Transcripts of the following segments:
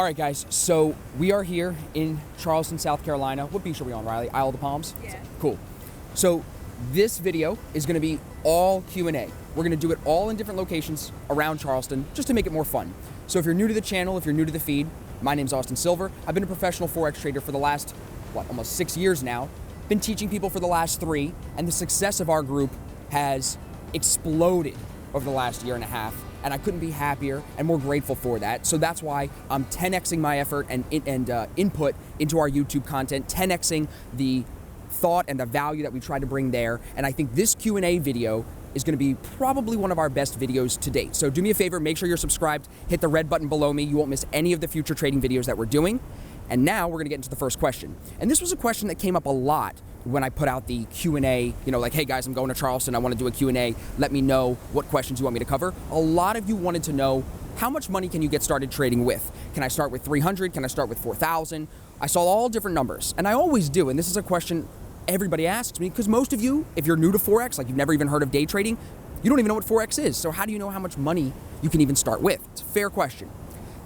right, guys, so we are here in Charleston, South Carolina. What beach are we on, Riley? Isle of the Palms? Yeah. Cool. So this video is going to be all Q&A. We're going to do it all in different locations around Charleston just to make it more fun. So if you're new to the channel, if you're new to the feed, my name's Austin Silver. I've been a professional Forex trader for the last, almost 6 years now. Been teaching people for the last 3, and the success of our group has exploded over the last year and a half. And I couldn't be happier and more grateful for that. So that's why I'm 10xing my effort and input into our YouTube content, 10xing the thought and the value that we try to bring there. And I think this Q&A video is going to be probably one of our best videos to date. So do me a favor, make sure you're subscribed, hit the red button below me. You won't miss any of the future trading videos that we're doing. And now we're going to get into the first question. And this was a question that came up a lot when I put out the Q&A, like, hey guys, I'm going to Charleston, I want to do a Q&A, let me know what questions you want me to cover. A lot of you wanted to know, how much money can you get started trading with? Can I start with 300? Can I start with 4,000? I saw all different numbers, and I always do, and this is a question everybody asks me, because most of you, if you're new to Forex, like you've never even heard of day trading, you don't even know what Forex is, so how do you know how much money you can even start with? It's a fair question.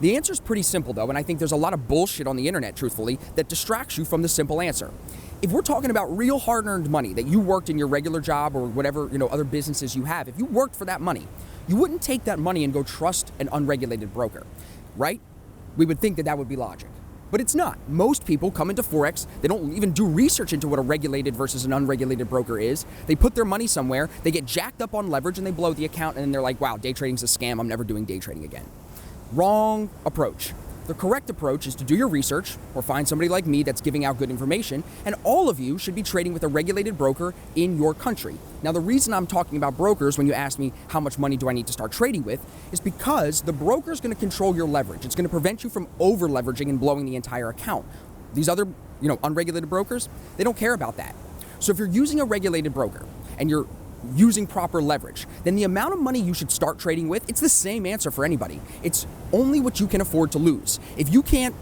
The answer is pretty simple though, and I think there's a lot of bullshit on the internet, truthfully, that distracts you from the simple answer. If we're talking about real hard-earned money that you worked in your regular job or whatever, other businesses you have, if you worked for that money, you wouldn't take that money and go trust an unregulated broker, right? We would think that that would be logic, but it's not. Most people come into Forex, they don't even do research into what a regulated versus an unregulated broker is. They put their money somewhere, they get jacked up on leverage and they blow the account, and then they're like, wow, day trading's a scam, I'm never doing day trading again. Wrong approach. The correct approach is to do your research or find somebody like me that's giving out good information, and all of you should be trading with a regulated broker in your country. Now, the reason I'm talking about brokers when you ask me how much money do I need to start trading with is because the broker is going to control your leverage. It's going to prevent you from over leveraging and blowing the entire account. These other, unregulated brokers, they don't care about that. So if you're using a regulated broker and you're using proper leverage, then the amount of money you should start trading with, it's the same answer for anybody. It's only what you can afford to lose. If you can't,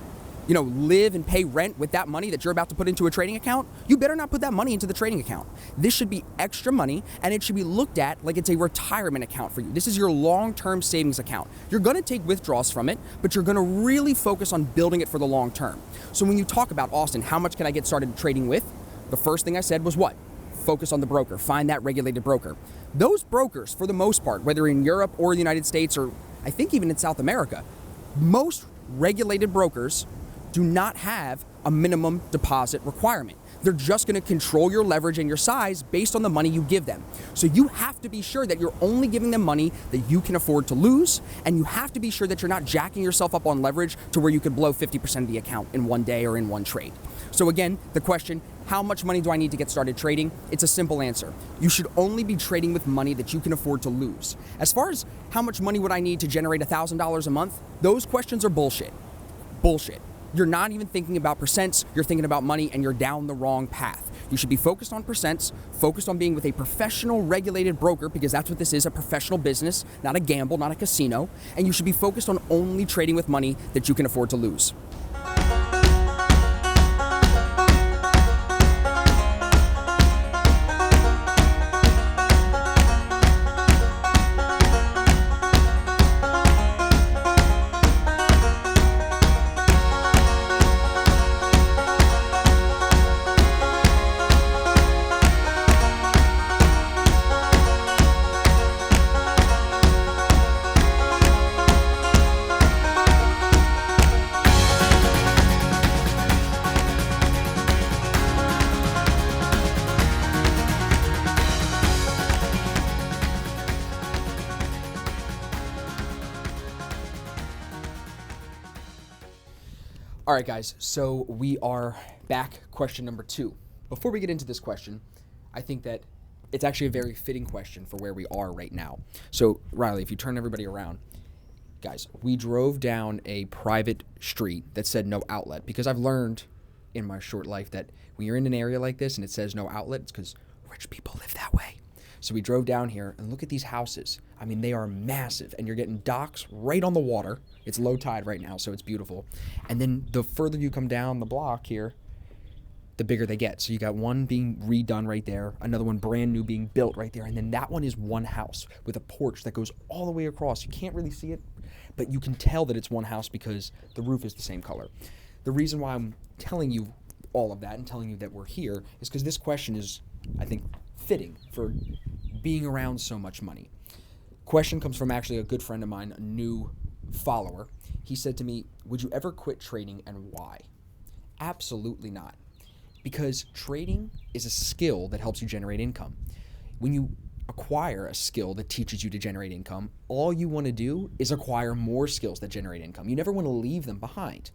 live and pay rent with that money that you're about to put into a trading account, you better not put that money into the trading account. This should be extra money, and it should be looked at like it's a retirement account for you. This is your long-term savings account. You're gonna take withdrawals from it, but you're gonna really focus on building it for the long term. So when you talk about, Austin, how much can I get started trading with? The first thing I said was what? Focus on the broker, find that regulated broker. Those brokers, for the most part, whether in Europe or the United States, or I think even in South America, most regulated brokers do not have a minimum deposit requirement. They're just going to control your leverage and your size based on the money you give them. So you have to be sure that you're only giving them money that you can afford to lose, and you have to be sure that you're not jacking yourself up on leverage to where you could blow 50% of the account in one day or in one trade. So again, the question, how much money do I need to get started trading? It's a simple answer. You should only be trading with money that you can afford to lose. As far as how much money would I need to generate $1,000 a month, those questions are bullshit. Bullshit. You're not even thinking about percents, you're thinking about money, and you're down the wrong path. You should be focused on percents, focused on being with a professional regulated broker, because that's what this is, a professional business, not a gamble, not a casino, and you should be focused on only trading with money that you can afford to lose. All right, guys, so we are back, question number 2. Before we get into this question, I think that it's actually a very fitting question for where we are right now. So, Riley, if you turn everybody around, guys, we drove down a private street that said no outlet, because I've learned in my short life that when you're in an area like this and it says no outlet, it's because rich people live that way. So we drove down here and look at these houses. I mean, they are massive, and you're getting docks right on the water. It's low tide right now, so it's beautiful. And then the further you come down the block here, the bigger they get. So you got one being redone right there, another one brand new being built right there, and then that one is one house with a porch that goes all the way across. You can't really see it, but you can tell that it's one house because the roof is the same color. The reason why I'm telling you all of that and telling you that we're here is because this question is, I think, fitting for being around so much money. Question comes from actually a good friend of mine, a new follower. He said to me, would you ever quit trading and why? Absolutely not. Because trading is a skill that helps you generate income. When you acquire a skill that teaches you to generate income, all you want to do is acquire more skills that generate income. You never want to leave them behind.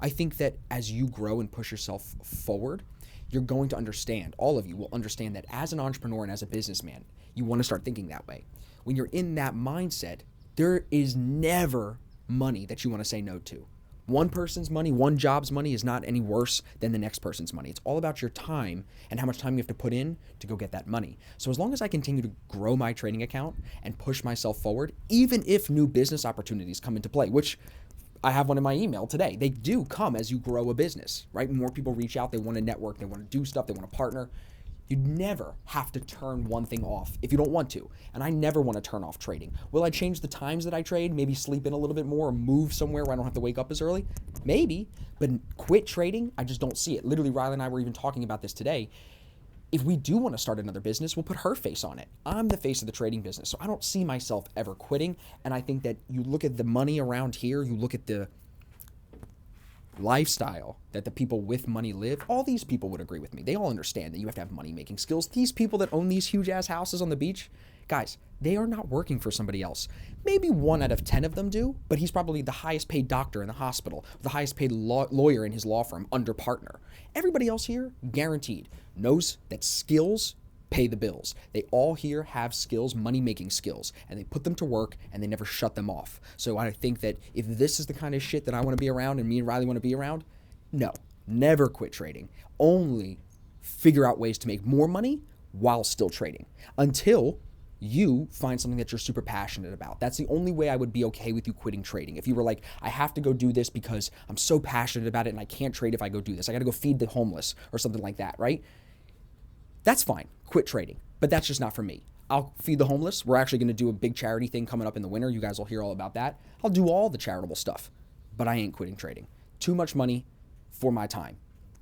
I think that as you grow and push yourself forward, you're going to understand, all of you will understand that as an entrepreneur and as a businessman, you want to start thinking that way. When you're in that mindset, there is never money that you want to say no to. One person's money, one job's money is not any worse than the next person's money. It's all about your time and how much time you have to put in to go get that money. So as long as I continue to grow my trading account and push myself forward, even if new business opportunities come into play, which I have one in my email today. They do come as you grow a business, right? More people reach out, they want to network, they want to do stuff, they want to partner. You never have to turn one thing off if you don't want to. And I never want to turn off trading. Will I change the times that I trade? Maybe sleep in a little bit more or move somewhere where I don't have to wake up as early? Maybe, but quit trading, I just don't see it. Literally, Riley and I were even talking about this today. If we do want to start another business, we'll put her face on it. I'm the face of the trading business, so I don't see myself ever quitting. And I think that you look at the money around here, you look at the lifestyle that the people with money live, all these people would agree with me. They all understand that you have to have money-making skills. These people that own these huge-ass houses on the beach, guys, they are not working for somebody else. Maybe 1 out of 10 of them do, but he's probably the highest-paid doctor in the hospital, the highest-paid lawyer in his law firm under partner. Everybody else here, guaranteed, knows that skills pay the bills. They all here have skills, money-making skills, and they put them to work and they never shut them off. So I think that if this is the kind of shit that I want to be around and me and Riley want to be around, no, never quit trading. Only figure out ways to make more money while still trading until you find something that you're super passionate about. That's the only way I would be okay with you quitting trading. If you were like, I have to go do this because I'm so passionate about it and I can't trade if I go do this. I got to go feed the homeless or something like that, right? That's fine. Quit trading. But that's just not for me. I'll feed the homeless. We're actually going to do a big charity thing coming up in the winter. You guys will hear all about that. I'll do all the charitable stuff, but I ain't quitting trading. Too much money for my time.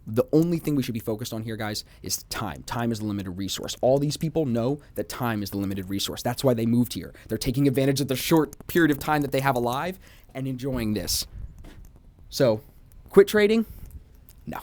The only thing we should be focused on here, guys, is time. Time is the limited resource. All these people know that time is the limited resource. That's why they moved here. They're taking advantage of the short period of time that they have alive and enjoying this. So, quit trading? No.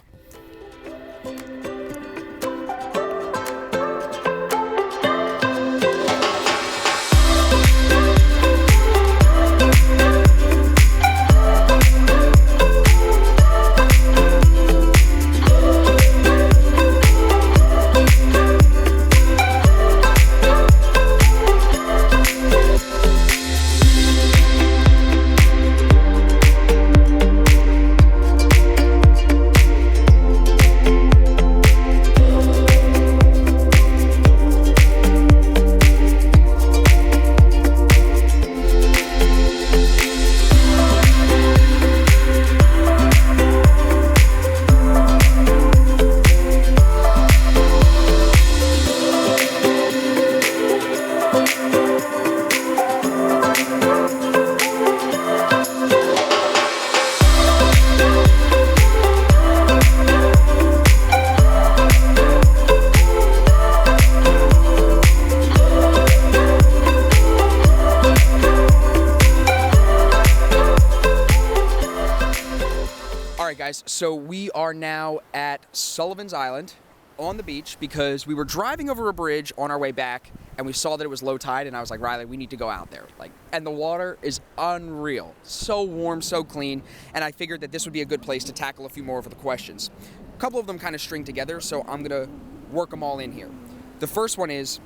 Guys, so we are now at Sullivan's Island on the beach because we were driving over a bridge on our way back and we saw that it was low tide and I was like, Riley, we need to go out there. And the water is unreal. So warm, so clean. And I figured that this would be a good place to tackle a few more of the questions. A couple of them kind of string together, so I'm gonna work them all in here. The first one is,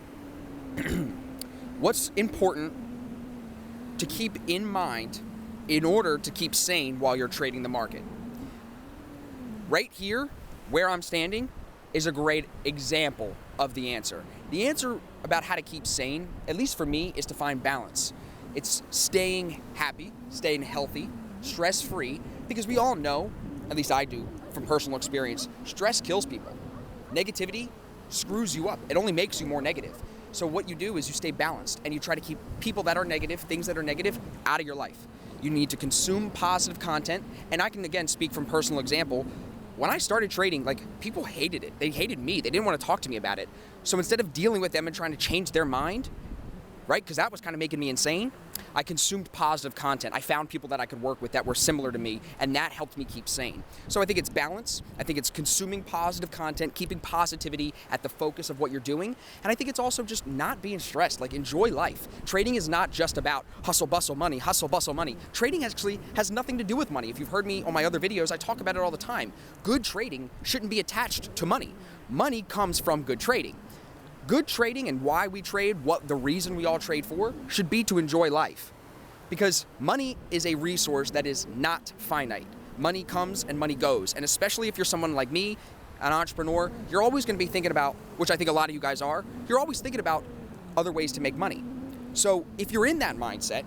what's important to keep in mind in order to keep sane while you're trading the market? Right here, where I'm standing, is a great example of the answer. The answer about how to keep sane, at least for me, is to find balance. It's staying happy, staying healthy, stress-free, because we all know, at least I do from personal experience, stress kills people. Negativity screws you up. It only makes you more negative. So what you do is you stay balanced and you try to keep people that are negative, things that are negative, out of your life. You need to consume positive content. And I can, again, speak from personal example. When I started trading, like, people hated it. They hated me. They didn't want to talk to me about it. So instead of dealing with them and trying to change their mind, right, because that was kind of making me insane, I consumed positive content. I found people that I could work with that were similar to me, and that helped me keep sane. So I think it's balance. I think it's consuming positive content, keeping positivity at the focus of what you're doing. And I think it's also just not being stressed. Like, enjoy life. Trading is not just about hustle, bustle, money, hustle, bustle, money. Trading actually has nothing to do with money. If you've heard me on my other videos, I talk about it all the time. Good trading shouldn't be attached to money. Money comes from good trading. Good trading and why we trade, what the reason we all trade for, should be to enjoy life. Because money is a resource that is not finite. Money comes and money goes. And especially if you're someone like me, an entrepreneur, you're always going to be thinking about, which I think a lot of you guys are, you're always thinking about other ways to make money. So if you're in that mindset,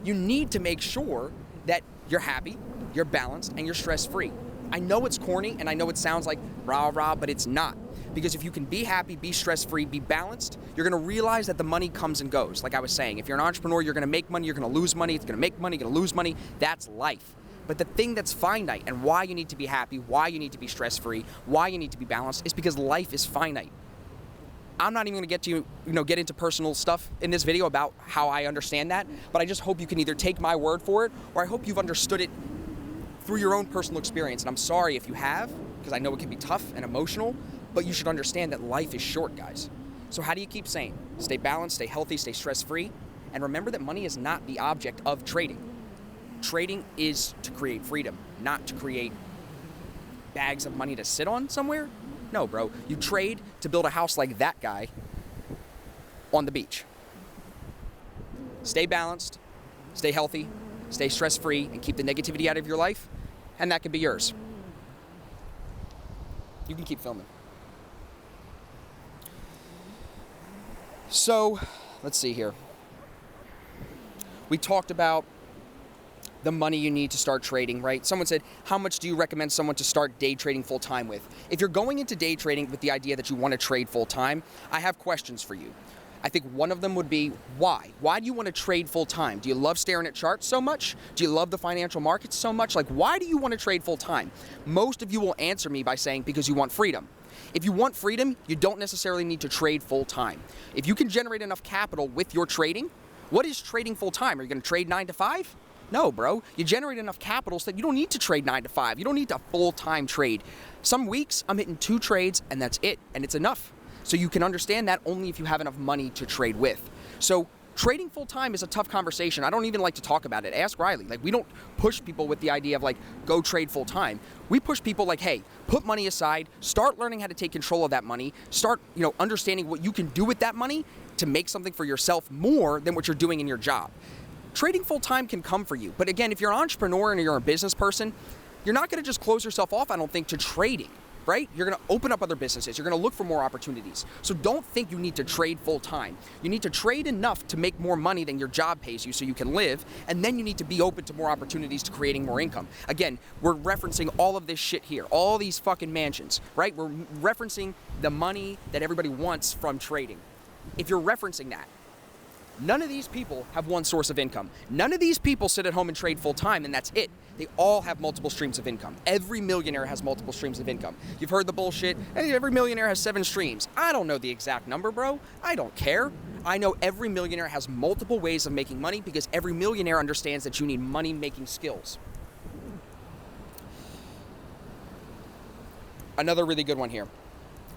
you need to make sure that you're happy, you're balanced, and you're stress-free. I know it's corny and I know it sounds like rah-rah, but it's not. Because if you can be happy, be stress-free, be balanced, you're going to realize that the money comes and goes. Like I was saying, if you're an entrepreneur, you're going to make money, you're going to lose money, it's going to make money, you're going to lose money. That's life. But the thing that's finite and why you need to be happy, why you need to be stress-free, why you need to be balanced is because life is finite. I'm not even going to get into personal stuff in this video about how I understand that, but I just hope you can either take my word for it or I hope you've understood it through your own personal experience. And I'm sorry if you have, because I know it can be tough and emotional, but you should understand that life is short, guys. So how do you keep sane? Stay balanced, stay healthy, stay stress-free, and remember that money is not the object of trading. Trading is to create freedom, not to create bags of money to sit on somewhere. No, bro. You trade to build a house like that guy on the beach. Stay balanced, stay healthy, stay stress-free, and keep the negativity out of your life, and that could be yours. You can keep filming. So, let's see here. We talked about the money you need to start trading, right? Someone said, how much do you recommend someone to start day trading full time with? If you're going into day trading with the idea that you want to trade full time, I have questions for you. I think one of them would be, why? Why do you want to trade full time? Do you love staring at charts so much? Do you love the financial markets so much? Like, why do you want to trade full time? Most of you will answer me by saying, because you want freedom. If you want freedom, you don't necessarily need to trade full time. If you can generate enough capital with your trading, what is trading full time? Are you going to trade 9 to 5? No, bro. You generate enough capital so that you don't need to trade 9 to 5. You don't need to full-time trade. Some weeks I'm hitting 2 trades and that's it, and it's enough. So you can understand that only if you have enough money to trade with. So trading full-time is a tough conversation. I don't even like to talk about it. Ask Riley. Like, we don't push people with the idea of like, go trade full-time. We push people like, hey, put money aside, start learning how to take control of that money, start, understanding what you can do with that money to make something for yourself more than what you're doing in your job. Trading full-time can come for you. But again, if you're an entrepreneur and you're a business person, you're not going to just close yourself off, I don't think, to trading. Right? You're going to open up other businesses. You're going to look for more opportunities. So don't think you need to trade full time. You need to trade enough to make more money than your job pays you so you can live. And then you need to be open to more opportunities to creating more income. Again, we're referencing all of this shit here, all these fucking mansions, right? We're referencing the money that everybody wants from trading. If you're referencing that, none of these people have one source of income. None of these people sit at home and trade full time and that's it. They all have multiple streams of income. Every millionaire has multiple streams of income. You've heard the bullshit, hey, every millionaire has 7 streams. I don't know the exact number, bro. I don't care. I know every millionaire has multiple ways of making money because every millionaire understands that you need money-making skills. Another really good one here.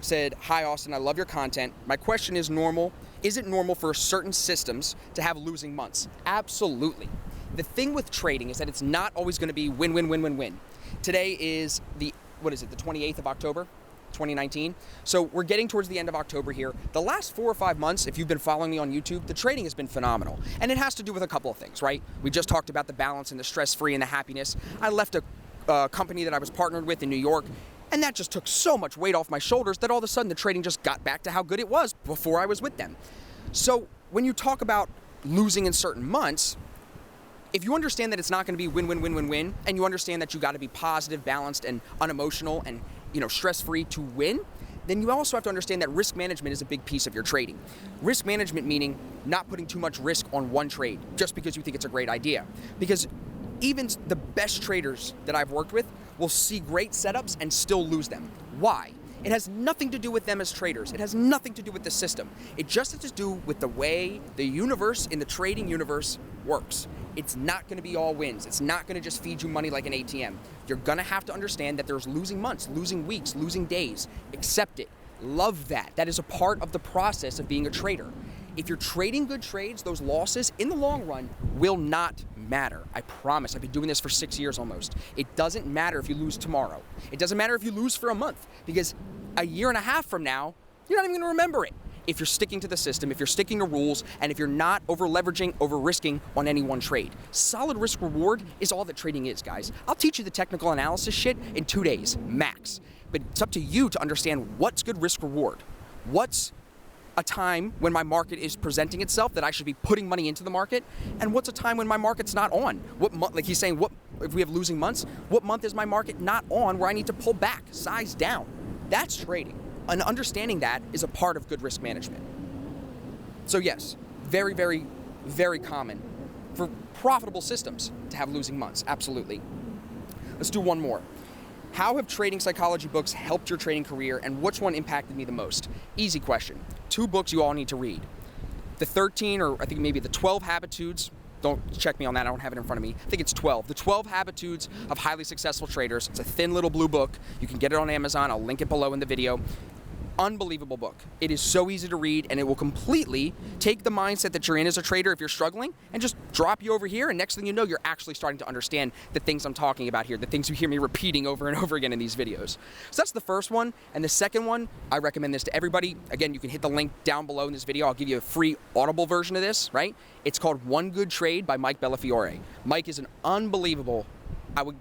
Said, hi Austin, I love your content. My question is normal. Is it normal for certain systems to have losing months? Absolutely. The thing with trading is that it's not always going to be win, win, win, win, win. Today is the 28th of October, 2019. So we're getting towards the end of October here. The last 4 or 5 months, if you've been following me on YouTube, the trading has been phenomenal. And it has to do with a couple of things, right? We just talked about the balance and the stress-free and the happiness. I left a company that I was partnered with in New York, and that just took so much weight off my shoulders that all of a sudden the trading just got back to how good it was before I was with them. So when you talk about losing in certain months, if you understand that it's not going to be win, win, win, win, win, and you understand that you got to be positive, balanced, and unemotional and stress-free to win, then you also have to understand that risk management is a big piece of your trading. Risk management meaning not putting too much risk on one trade just because you think it's a great idea. Because even the best traders that I've worked with will see great setups and still lose them. Why? It has nothing to do with them as traders. It has nothing to do with the system. It just has to do with the way the universe in the trading universe works. It's not going to be all wins. It's not going to just feed you money like an ATM. You're going to have to understand that there's losing months, losing weeks, losing days. Accept it. Love that. That is a part of the process of being a trader. If you're trading good trades, those losses in the long run will not matter. I promise. I've been doing this for 6 years almost. It doesn't matter if you lose tomorrow. It doesn't matter if you lose for a month, because a year and a half from now, you're not even going to remember it. If you're sticking to the system, if you're sticking to rules, and if you're not over leveraging, over risking on any one trade. Solid risk reward is all that trading is, guys. I'll teach you the technical analysis shit in 2 days, max. But it's up to you to understand what's good risk reward. What's a time when my market is presenting itself that I should be putting money into the market, and what's a time when my market's not on? What month, like he's saying, what if we have losing months, what month is my market not on where I need to pull back, size down? That's trading. And understanding that is a part of good risk management. So yes, very, very, very common for profitable systems to have losing months, absolutely. Let's do one more. How have trading psychology books helped your trading career, and which one impacted me the most? Easy question. 2 books you all need to read. The 13, or I think maybe the 12 Habitudes. Don't check me on that, I don't have it in front of me. I think it's 12. The 12 Habitudes of Highly Successful Traders. It's a thin little blue book. You can get it on Amazon. I'll link it below in the video. Unbelievable book. It is so easy to read, and it will completely take the mindset that you're in as a trader if you're struggling and just drop you over here, and next thing you know, you're actually starting to understand the things I'm talking about here, the things you hear me repeating over and over again in these videos. So that's the first one. And the second one, I recommend this to everybody. Again, you can hit the link down below in this video. I'll give you a free Audible version of this, right? It's called One Good Trade by Mike Bellafiore. Mike is an unbelievable, I would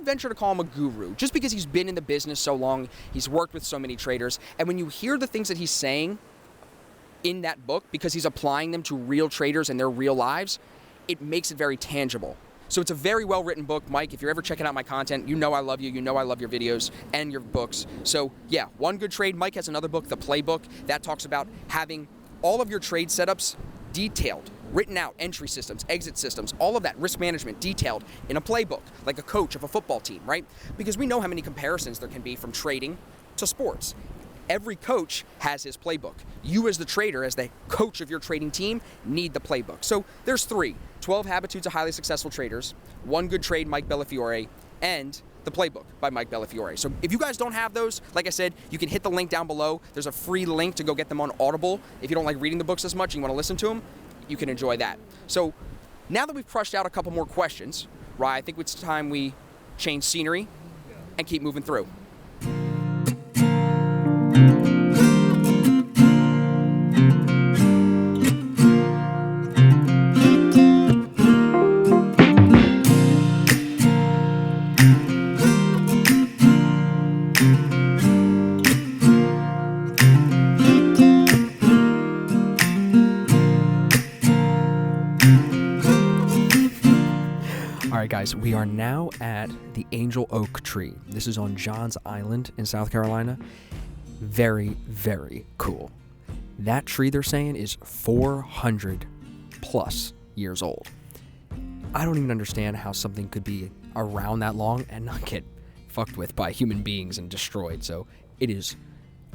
venture to call him a guru, just because he's been in the business so long, he's worked with so many traders, and when you hear the things that he's saying in that book, because he's applying them to real traders and their real lives, it makes it very tangible. So it's a very well-written book. Mike, if you're ever checking out my content, you know I love you, you know I love your videos and your books. So yeah, One Good Trade. Mike has another book, The Playbook, that talks about having all of your trade setups detailed, written out, entry systems, exit systems, all of that risk management detailed in a playbook, like a coach of a football team, right? Because we know how many comparisons there can be from trading to sports. Every coach has his playbook. You as the trader, as the coach of your trading team, need the playbook. So there's 3, 12 Habitudes of Highly Successful Traders, One Good Trade, Mike Bellafiore, and The Playbook by Mike Bellafiore. So if you guys don't have those, like I said, you can hit the link down below. There's a free link to go get them on Audible. If you don't like reading the books as much and you want to listen to them, you can enjoy that. So now that we've crushed out a couple more questions, right, I think it's time we change scenery and keep moving through. All right, guys, we are now at the Angel Oak tree. This is on Johns Island in South Carolina. Very, very cool. That tree, they're saying, is 400 plus years old. I don't even understand how something could be around that long and not get fucked with by human beings and destroyed. So it is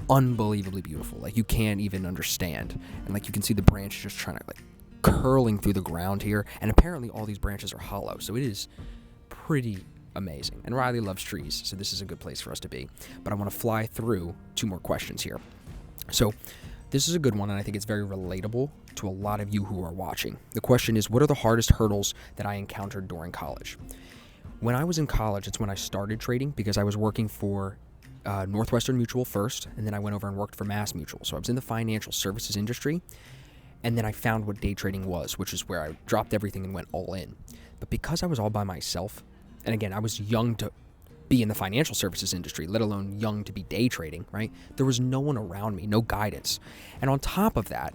unbelievably beautiful. Like, you can't even understand. And like, you can see the branch just trying to like curling through the ground here, and apparently all these branches are hollow, so it is pretty amazing. And Riley loves trees, so this is a good place for us to be. But I want to fly through 2 more questions here. So this is a good one, and I think it's very relatable to a lot of you who are watching. The question is, what are the hardest hurdles that I encountered during college? When I was in college, it's when I started trading, because I was working for Northwestern Mutual first, and then I went over and worked for Mass Mutual. So I was in the financial services industry. And then I found what day trading was, which is where I dropped everything and went all in. But because I was all by myself, and again, I was young to be in the financial services industry, let alone young to be day trading, right? There was no one around me, no guidance. And on top of that,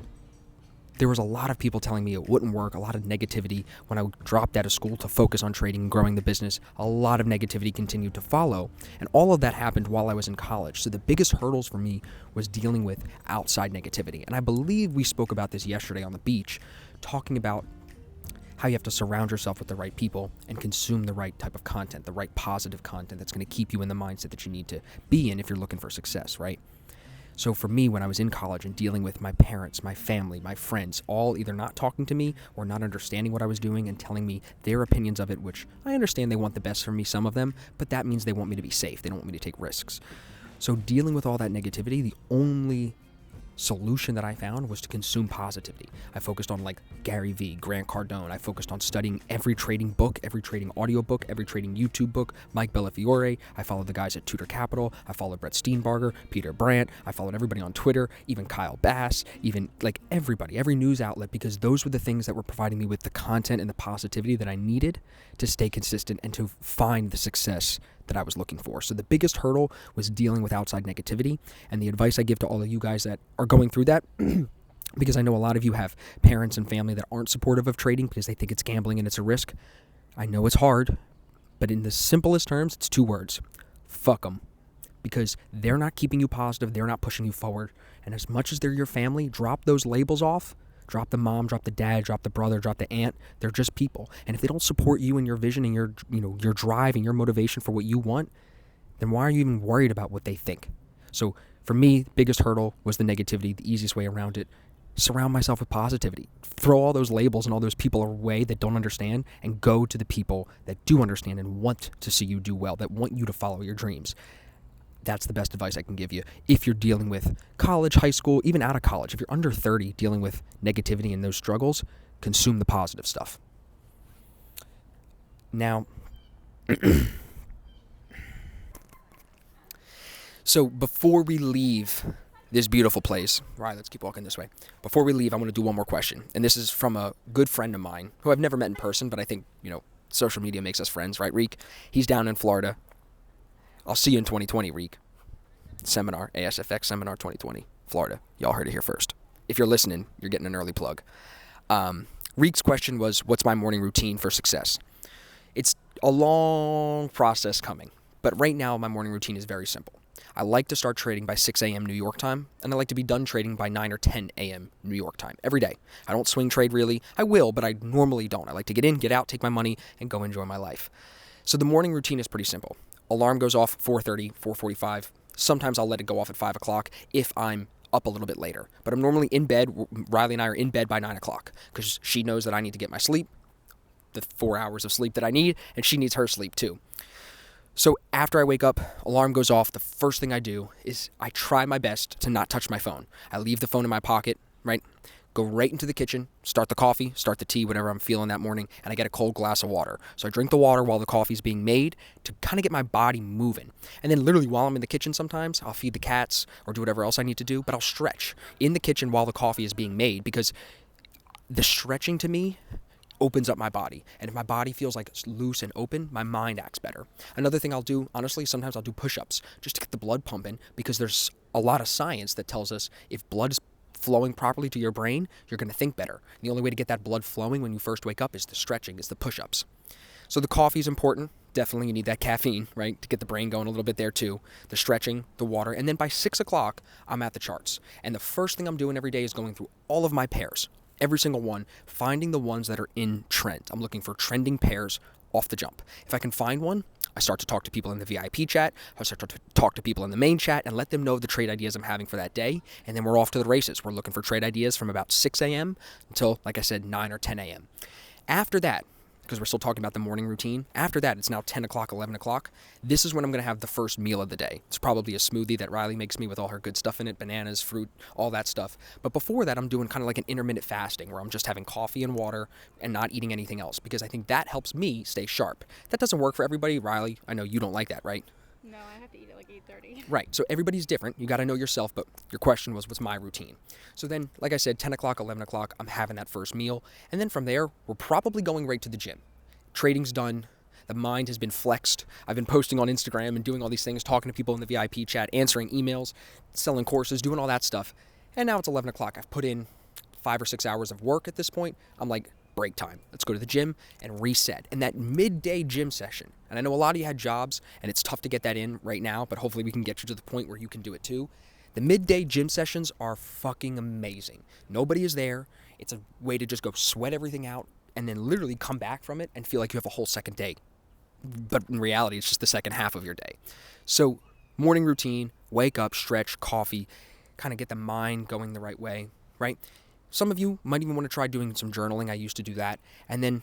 there was a lot of people telling me it wouldn't work, a lot of negativity when I dropped out of school to focus on trading and growing the business. A lot of negativity continued to follow, and all of that happened while I was in college. So the biggest hurdles for me was dealing with outside negativity. And I believe we spoke about this yesterday on the beach, talking about how you have to surround yourself with the right people and consume the right type of content, the right positive content that's going to keep you in the mindset that you need to be in if you're looking for success, right? So for me, when I was in college and dealing with my parents, my family, my friends, all either not talking to me or not understanding what I was doing and telling me their opinions of it, which I understand they want the best for me, some of them, but that means they want me to be safe. They don't want me to take risks. So dealing with all that negativity, the only solution that I found was to consume positivity. I focused on like Gary Vee, Grant Cardone. I focused on studying every trading book, every trading audiobook, every trading YouTube book, Mike Bellafiore. I followed the guys at Tudor Capital. I followed Brett Steenbarger, Peter Brandt. I followed everybody on Twitter, even Kyle Bass, even like everybody, every news outlet, because those were the things that were providing me with the content and the positivity that I needed to stay consistent and to find the success that I was looking for. So the biggest hurdle was dealing with outside negativity, and the advice I give to all of you guys that are going through that, because I know a lot of you have parents and family that aren't supportive of trading because they think it's gambling and it's a risk. I know it's hard, but in the simplest terms, it's 2 words. Fuck them. Because they're not keeping you positive, they're not pushing you forward, and as much as they're your family, drop those labels off. Drop the mom, drop the dad, drop the brother, drop the aunt. They're just people. And if they don't support you and your vision and your drive and your motivation for what you want, then why are you even worried about what they think? So for me, the biggest hurdle was the negativity, the easiest way around it. Surround myself with positivity. Throw all those labels and all those people away that don't understand and go to the people that do understand and want to see you do well, that want you to follow your dreams. That's the best advice I can give you. If you're dealing with college, high school, even out of college, if you're under 30 dealing with negativity and those struggles, consume the positive stuff. Now, so before we leave this beautiful place, right, let's keep walking this way. Before we leave, I want to do one more question. And this is from a good friend of mine who I've never met in person, but I think, social media makes us friends, right, Reek? He's down in Florida. I'll see you in 2020, Reek. Seminar, ASFX Seminar 2020, Florida. Y'all heard it here first. If you're listening, you're getting an early plug. Reek's question was, what's my morning routine for success? It's a long process coming, but right now my morning routine is very simple. I like to start trading by 6 a.m. New York time, and I like to be done trading by 9 or 10 a.m. New York time every day. I don't swing trade really. I will, but I normally don't. I like to get in, get out, take my money, and go enjoy my life. So the morning routine is pretty simple. Alarm goes off 4:30, 4:45. Sometimes I'll let it go off at 5 o'clock if I'm up a little bit later. But I'm normally in bed. Riley and I are in bed by 9 o'clock because she knows that I need to get my sleep, the 4 hours of sleep that I need, and she needs her sleep too. So after I wake up, alarm goes off, the first thing I do is I try my best to not touch my phone. I leave the phone in my pocket, right? Go right into the kitchen, start the coffee, start the tea, whatever I'm feeling that morning, and I get a cold glass of water. So I drink the water while the coffee's being made to kind of get my body moving. And then literally while I'm in the kitchen sometimes, I'll feed the cats or do whatever else I need to do, but I'll stretch in the kitchen while the coffee is being made because the stretching to me opens up my body. And if my body feels like it's loose and open, my mind acts better. Another thing I'll do, honestly, sometimes I'll do push-ups just to get the blood pumping because there's a lot of science that tells us if blood is flowing properly to your brain, you're going to think better. And the only way to get that blood flowing when you first wake up is the stretching, is the push-ups. So the coffee is important. Definitely you need that caffeine, right, to get the brain going a little bit there too. The stretching, the water, and then by 6 o'clock, I'm at the charts. And the first thing I'm doing every day is going through all of my pairs, every single one, finding the ones that are in trend. I'm looking for trending pairs off the jump. If I can find one, I start to talk to people in the VIP chat. I start to talk to people in the main chat and let them know the trade ideas I'm having for that day. And then we're off to the races. We're looking for trade ideas from about 6 a.m. until, like I said, 9 or 10 a.m. After that, because we're still talking about the morning routine, after that, it's now 10 o'clock, 11 o'clock. This is when I'm going to have the first meal of the day. It's probably a smoothie that Riley makes me with all her good stuff in it, bananas, fruit, all that stuff. But before that, I'm doing kind of like an intermittent fasting where I'm just having coffee and water and not eating anything else because I think that helps me stay sharp. That doesn't work for everybody. Riley, I know you don't like that, right? No, I have to eat at like 8:30. Right, so everybody's different. You got to know yourself, but your question was, what's my routine? So then, like I said, 10 o'clock, 11 o'clock, I'm having that first meal. And then from there, we're probably going right to the gym. Trading's done. The mind has been flexed. I've been posting on Instagram and doing all these things, talking to people in the VIP chat, answering emails, selling courses, doing all that stuff. And now it's 11 o'clock. I've put in 5 or 6 hours of work at this point, I'm like, break time. Let's go to the gym and reset. And that midday gym session, and I know a lot of you had jobs and it's tough to get that in right now, but hopefully we can get you to the point where you can do it too. The midday gym sessions are fucking amazing. Nobody is there. It's a way to just go sweat everything out and then literally come back from it and feel like you have a whole second day. But in reality, it's just the second half of your day. So morning routine, wake up, stretch, coffee, kind of get the mind going the right way, right? Some of you might even want to try doing some journaling. I used to do that. And then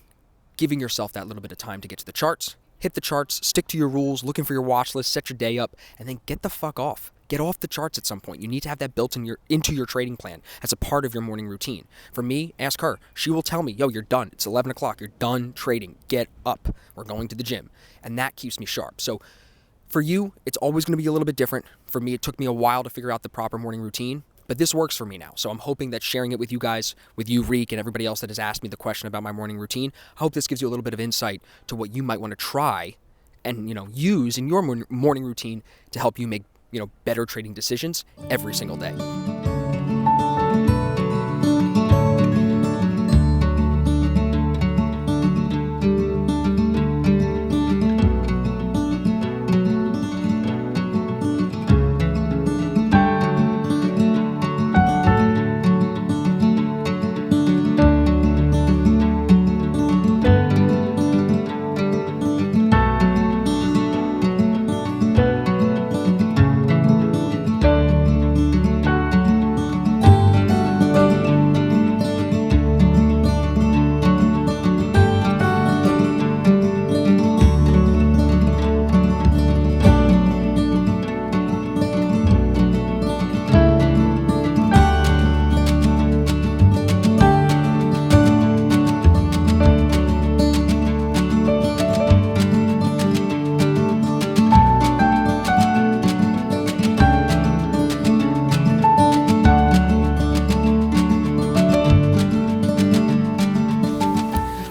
giving yourself that little bit of time to get to the charts, hit the charts, stick to your rules, looking for your watch list, set your day up, and then get the fuck off. Get off the charts at some point. You need to have that built into your trading plan as a part of your morning routine. For me, ask her. She will tell me, yo, you're done. It's 11 o'clock. You're done trading. Get up. We're going to the gym. And that keeps me sharp. So for you, it's always going to be a little bit different. For me, it took me a while to figure out the proper morning routine, but this works for me now. So I'm hoping that sharing it with you guys, with you, Reek, and everybody else that has asked me the question about my morning routine, I hope this gives you a little bit of insight to what you might want to try and, use in your morning routine to help you make, better trading decisions every single day.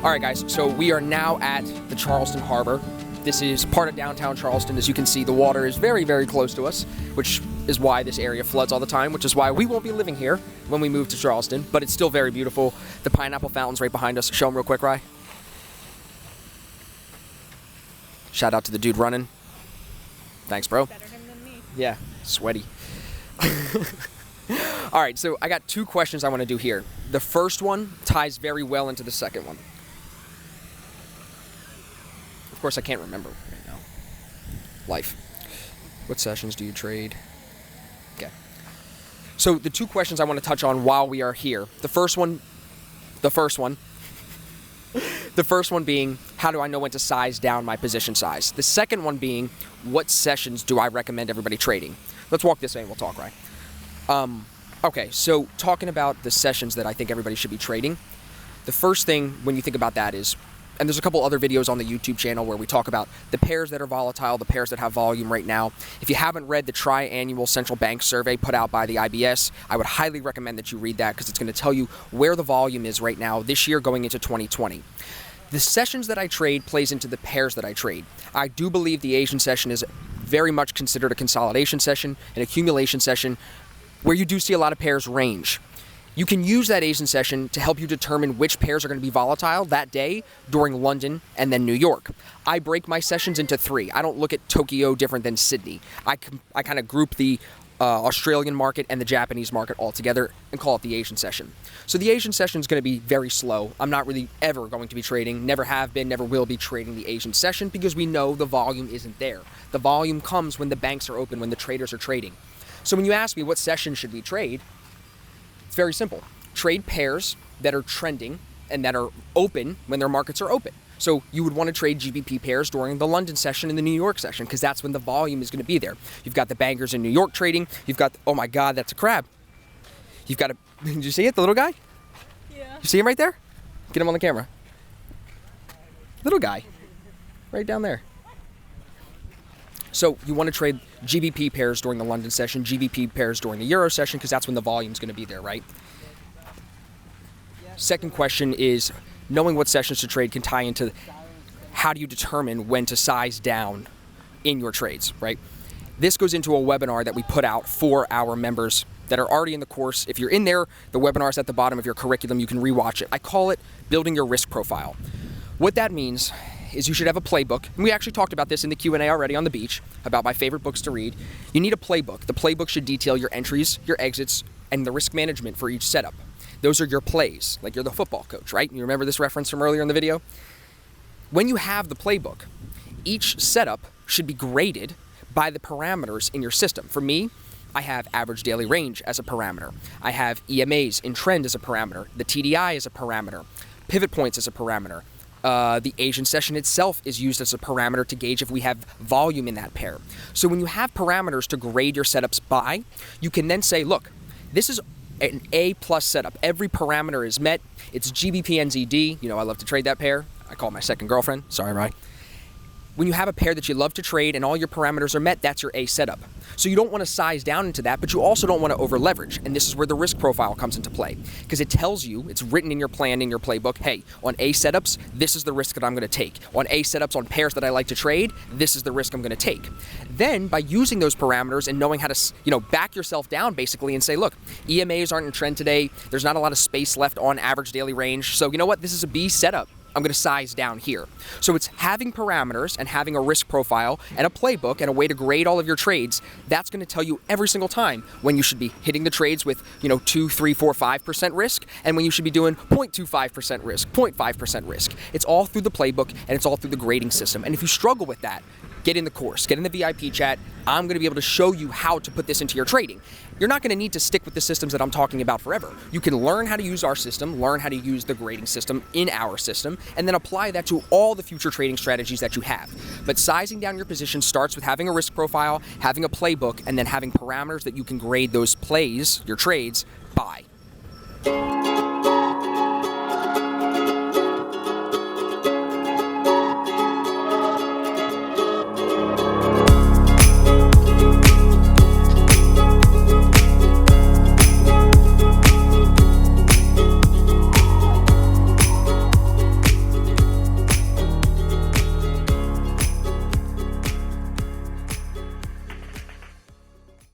All right, guys, so we are now at the Charleston Harbor. This is part of downtown Charleston. As you can see, the water is very, very close to us, which is why this area floods all the time, which is why we won't be living here when we move to Charleston, but it's still very beautiful. The pineapple fountain's right behind us. Show them real quick, Rye. Shout out to the dude running. Thanks, bro. Better him than me. Yeah, sweaty. All right, so I got two questions I want to do here. The first one ties very well into the second one. Of course, I can't remember right now. Life. What sessions do you trade? Okay. So the two questions I want to touch on while we are here. The first one being, how do I know when to size down my position size? The second one being, what sessions do I recommend everybody trading? Let's walk this way and we'll talk, right? Okay, so talking about the sessions that I think everybody should be trading, the first thing when you think about that is, and there's a couple other videos on the YouTube channel where we talk about the pairs that are volatile, the pairs that have volume right now. If you haven't read the tri-annual central bank survey put out by the IBS, I would highly recommend that you read that because it's going to tell you where the volume is right now this year going into 2020. The sessions that I trade plays into the pairs that I trade. I do believe the Asian session is very much considered a consolidation session, an accumulation session, where you do see a lot of pairs range. You can use that Asian session to help you determine which pairs are going to be volatile that day during London and then New York. I break my sessions into three. I don't look at Tokyo different than Sydney. I kind of group the Australian market and the Japanese market all together and call it the Asian session. So the Asian session is going to be very slow. I'm not really ever going to be trading, never have been, never will be trading the Asian session because we know the volume isn't there. The volume comes when the banks are open, when the traders are trading. So when you ask me what session should we trade, it's very simple. Trade pairs that are trending and that are open when their markets are open. So you would want to trade GBP pairs during the London session and the New York session because that's when the volume is going to be there. You've got the bankers in New York trading. You've got, oh my God, that's a crab. You've got did you see it, the little guy? Yeah. You see him right there? Get him on the camera. Little guy, right down there. So you want to trade GBP pairs during the London session, GBP pairs during the Euro session, because that's when the volume is going to be there, right? Second question is, knowing what sessions to trade can tie into how do you determine when to size down in your trades, right? This goes into a webinar that we put out for our members that are already in the course. If you're in there, the webinar is at the bottom of your curriculum. You can rewatch it. I call it building your risk profile. What that means is you should have a playbook. And we actually talked about this in the Q&A already on the beach, about my favorite books to read. You need a playbook. The playbook should detail your entries, your exits, and the risk management for each setup. Those are your plays, like you're the football coach, right? You remember this reference from earlier in the video? When you have the playbook, each setup should be graded by the parameters in your system. For me, I have average daily range as a parameter. I have EMAs in trend as a parameter. The TDI as a parameter. Pivot points as a parameter. The Asian session itself is used as a parameter to gauge if we have volume in that pair. So when you have parameters to grade your setups by, you can then say, look, this is an A+ setup. Every parameter is met. It's GBP/NZD. You know, I love to trade that pair. I call it my second girlfriend. Sorry, Rye. When you have a pair that you love to trade and all your parameters are met, that's your A setup. So you don't want to size down into that, but you also don't want to over leverage. And this is where the risk profile comes into play, because it tells you, it's written in your plan, in your playbook, hey, on A setups, this is the risk that I'm going to take. On A setups, on pairs that I like to trade, this is the risk I'm going to take. Then by using those parameters and knowing how to, back yourself down basically and say, look, EMAs aren't in trend today. There's not a lot of space left on average daily range. So you know what? This is a B setup. I'm going to size down here. So it's having parameters and having a risk profile and a playbook and a way to grade all of your trades. That's going to tell you every single time when you should be hitting the trades with, 2, 3, 4, 5% risk, and when you should be doing 0.25% risk, 0.5% risk. It's all through the playbook and it's all through the grading system. And if you struggle with that, get in the course, get in the VIP chat. I'm going to be able to show you how to put this into your trading. You're not going to need to stick with the systems that I'm talking about forever. You can learn how to use our system, learn how to use the grading system in our system, and then apply that to all the future trading strategies that you have. But sizing down your position starts with having a risk profile, having a playbook, and then having parameters that you can grade those plays, your trades, by.